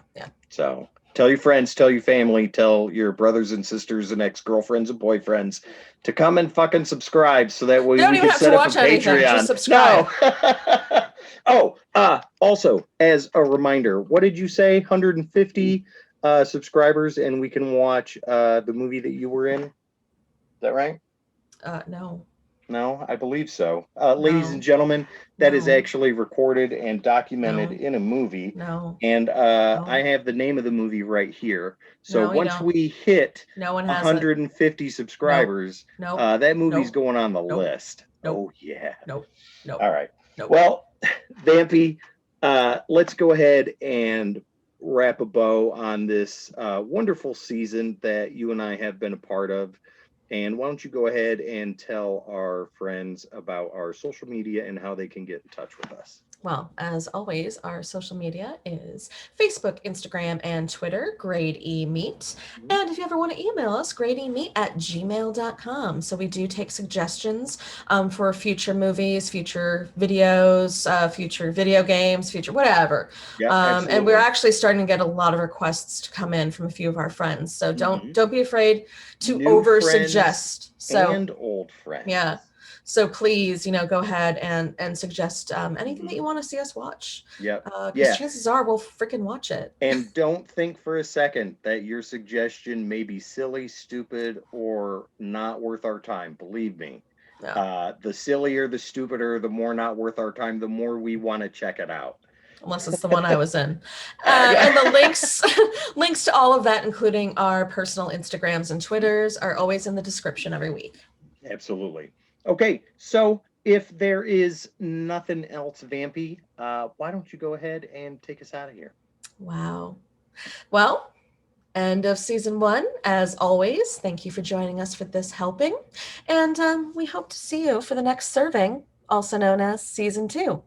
So tell your friends, tell your family, tell your brothers and sisters and ex-girlfriends and boyfriends to come and fucking subscribe, so that way we can set up a Patreon. Just subscribe. No. Also, as a reminder, what did you say? 150 subscribers, and we can watch the movie that you were in. Is that right? No, I believe so. Ladies and gentlemen, that is actually recorded and documented in a movie. And I have the name of the movie right here. So once we hit 150 subscribers, that movie's going on the list. Oh, yeah. Nope. All right. Well, Vampy, let's go ahead and wrap a bow on this wonderful season that you and I have been a part of. And why don't you go ahead and tell our friends about our social media and how they can get in touch with us? Well, as always, our social media is Facebook, Instagram, and Twitter, Grade E Meet. And if you ever want to email us, gradeemeet@gmail.com. So we do take suggestions for future movies, future videos, future video games, future whatever. Yeah, And we're absolutely. actually starting to get a lot of requests to come in from a few of our friends. So Mhm. don't be afraid to New over friends suggest. So and old friends. yeah. So please, go ahead and suggest anything that Mhm. you want to see us watch, Yep. because Yeah. chances are we'll freaking watch it. And don't think for a second that your suggestion may be silly, stupid, or not worth our time. Believe me. Yeah, The sillier, the stupider, the more not worth our time, the more we want to check it out. unless it's the one I was in. Yeah. And the links, links to all of that, including our personal Instagrams and Twitters, are always in the description every week. Absolutely. Okay, so if there is nothing else vampy, why don't you go ahead and take us out of here? Wow. Well, end of season 1. As always, thank you for joining us for this helping. And we hope to see you for the next serving, also known as season 2.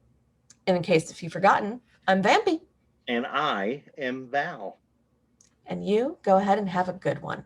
And in case if you've forgotten, I'm Vampy. And I am Val. And you go ahead and have a good one.